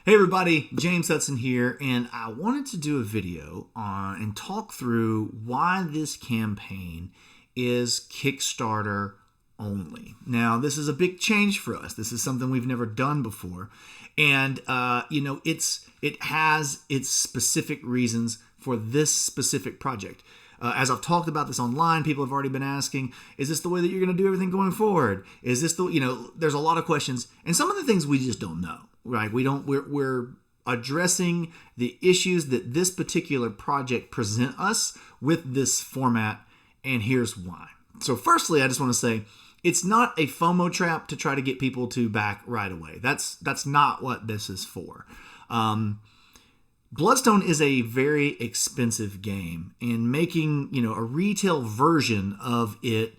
Hey everybody, James Hudson here, and I wanted to do a video on and talk through why this campaign is Kickstarter only. Now, this is a big change for us. This is something we've never done before, and it has its specific reasons for this specific project. As I've talked about this online, people have already been asking, is this the way that you're going to do everything going forward? Is this there's a lot of questions, and some of the things we just don't know. Right, we're addressing the issues that this particular project present us with this format, and here's why. So firstly, I just want to say it's not a FOMO trap to try to get people to back right away. That's not what this is for. Bloodstone is a very expensive game, and making a retail version of it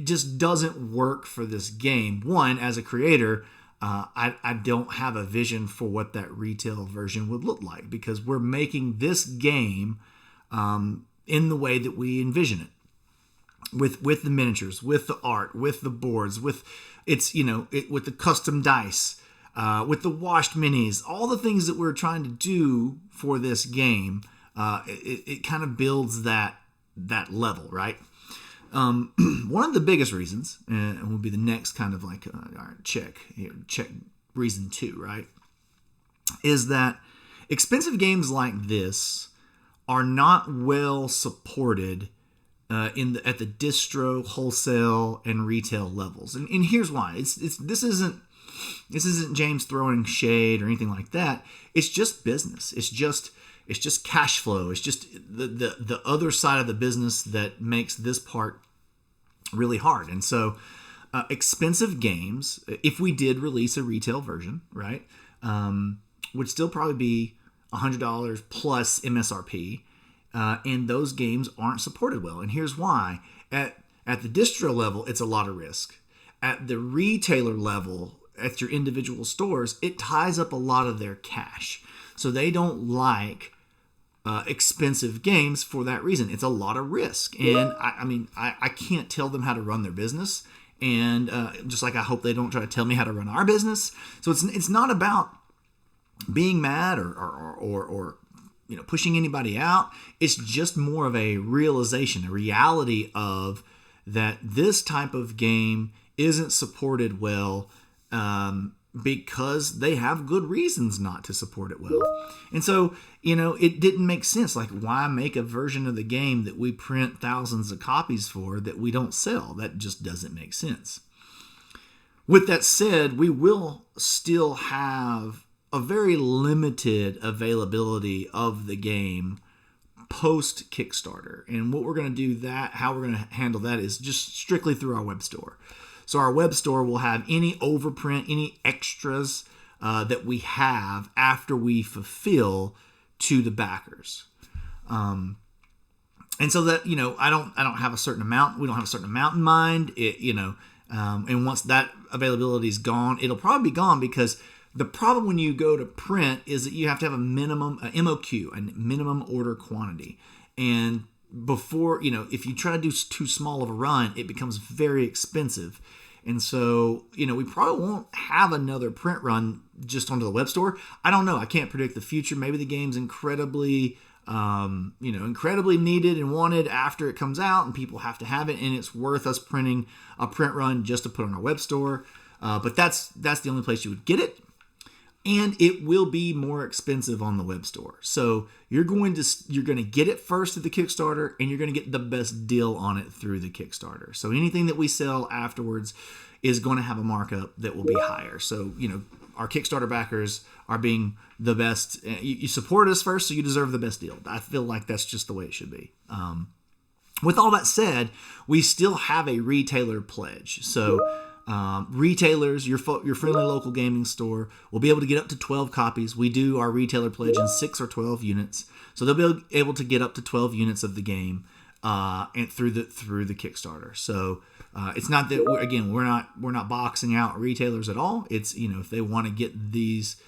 just doesn't work for this game. One, as a creator, I don't have a vision for what that retail version would look like, because we're making this game in the way that we envision it, with the miniatures, with the art, with the boards, with with the custom dice, with the washed minis, all the things that we're trying to do for this game. It kind of builds that level, right? One of the biggest reasons, and will be the next kind of like check reason 2, right, is that expensive games like this are not well supported at the distro, wholesale, and retail levels, and here's why. This isn't James throwing shade or anything like that. It's just business. It's just cash flow. It's just the other side of the business that makes this part really hard. And so expensive games, if we did release a retail version, right, would still probably be $100 plus MSRP. And those games aren't supported well. And here's why. At the distro level, it's a lot of risk. At the retailer level, at your individual stores, it ties up a lot of their cash. So they don't like expensive games for that reason. It's a lot of risk, and I can't tell them how to run their business, and just like I hope they don't try to tell me how to run our business. So it's not about being mad or pushing anybody out. It's just more of a realization, a reality of that this type of game isn't supported well, because they have good reasons not to support it well. And so, it didn't make sense. Like, why make a version of the game that we print thousands of copies for that we don't sell? That just doesn't make sense. With that said, we will still have a very limited availability of the game post Kickstarter. And what we're going to do how we're going to handle that is just strictly through our web store. So our web store will have any overprint, any extras that we have after we fulfill to the backers. And so that, I don't have a certain amount. We don't have a certain amount in mind. And once that availability is gone, it'll probably be gone, because the problem when you go to print is that you have to have a minimum MOQ, a minimum order quantity. And before, if you try to do too small of a run, it becomes very expensive. And so, we probably won't have another print run just onto the web store. I don't know. I can't predict the future. Maybe the game's incredibly needed and wanted after it comes out, and people have to have it, and it's worth us printing a print run just to put on our web store. But that's the only place you would get it. And it will be more expensive on the web store. So you're going to get it first at the Kickstarter, and you're going to get the best deal on it through the Kickstarter. So anything that we sell afterwards is going to have a markup that will be higher. So, our Kickstarter backers are being the best. You support us first, so you deserve the best deal. I feel like that's just the way it should be. With all that said, we still have a retailer pledge. So retailers, your friendly local gaming store, will be able to get up to 12 copies. We do our retailer pledge in 6 or 12 units, so they'll be able to get up to 12 units of the game, and through the Kickstarter. So it's not that we're not boxing out retailers at all. It's if they want to get these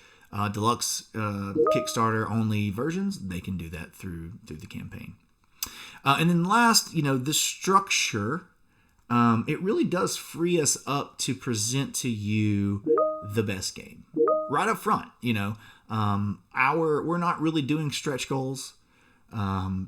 deluxe Kickstarter only versions, they can do that through the campaign. And then last, the structure. It really does free us up to present to you the best game, right up front. We're not really doing stretch goals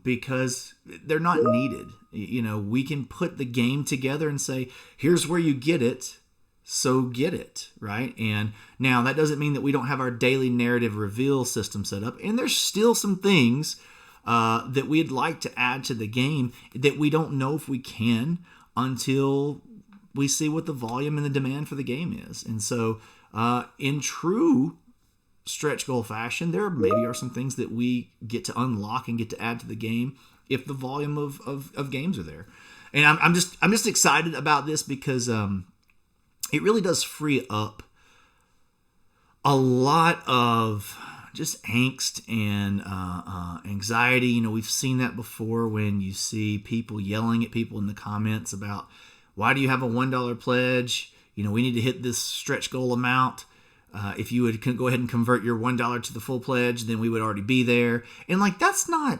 because they're not needed. We can put the game together and say, here's where you get it, so get it, right? And now that doesn't mean that we don't have our daily narrative reveal system set up, and there's still some things that we'd like to add to the game that we don't know if we can until we see what the volume and the demand for the game is. And so in true stretch goal fashion, there maybe are some things that we get to unlock and get to add to the game if the volume of games are there. And I'm just excited about this because it really does free up a lot of just angst and anxiety. We've seen that before when you see people yelling at people in the comments about, why do you have a $1 pledge? We need to hit this stretch goal amount. If you would go ahead and convert your $1 to the full pledge, then we would already be there. And that's not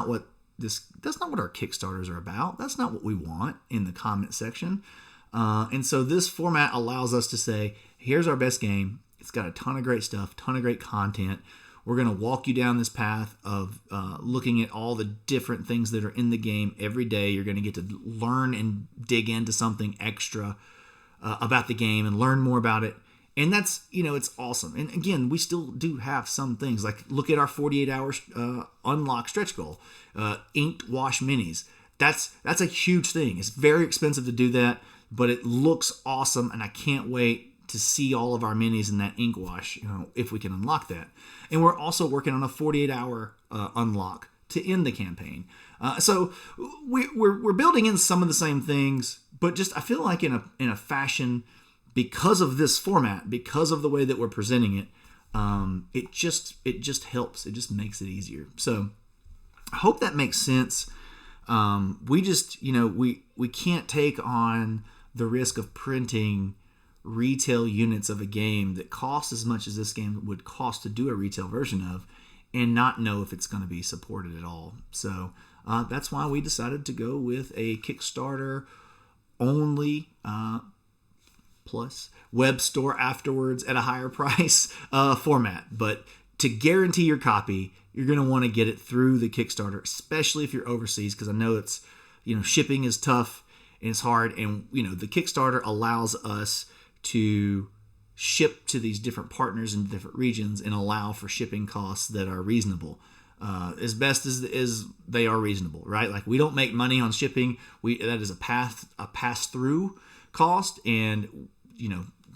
what our Kickstarters are about. That's not what we want in the comment section. And so this format allows us to say, here's our best game. It's got a ton of great stuff, ton of great content. We're going to walk you down this path of looking at all the different things that are in the game every day. You're going to get to learn and dig into something extra about the game and learn more about it. And that's, it's awesome. And again, we still do have some things, like look at our 48-hour unlock stretch goal, inked wash minis. That's a huge thing. It's very expensive to do that, but it looks awesome, and I can't wait to see all of our minis in that ink wash, if we can unlock that. And we're also working on a 48-hour unlock to end the campaign. So we're building in some of the same things, but just I feel like in a fashion, because of this format, because of the way that we're presenting it, it just helps. It just makes it easier. So I hope that makes sense. We just we can't take on the risk of printing retail units of a game that cost as much as this game would cost to do a retail version of, and not know if it's going to be supported at all. So that's why we decided to go with a Kickstarter only plus web store afterwards at a higher price format. But to guarantee your copy, you're going to want to get it through the Kickstarter, especially if you're overseas, because I know it's shipping is tough and it's hard, and the Kickstarter allows us to ship to these different partners in different regions and allow for shipping costs that are reasonable, as best as they are reasonable, right? Like, we don't make money on shipping. That is a pass through cost, and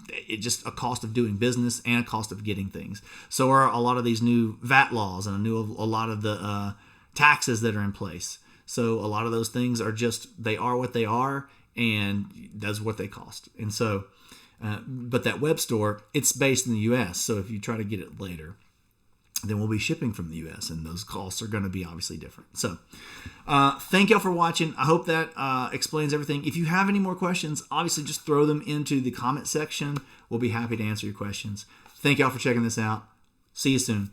it just a cost of doing business and a cost of getting things. So are a lot of these new VAT laws and a lot of the taxes that are in place. So a lot of those things are they are what they are, and that's what they cost. And so, but that web store, it's based in the U.S. So if you try to get it later, then we'll be shipping from the U.S. and those costs are going to be obviously different. So thank y'all for watching. I hope that explains everything. If you have any more questions, obviously just throw them into the comment section. We'll be happy to answer your questions. Thank y'all for checking this out. See you soon.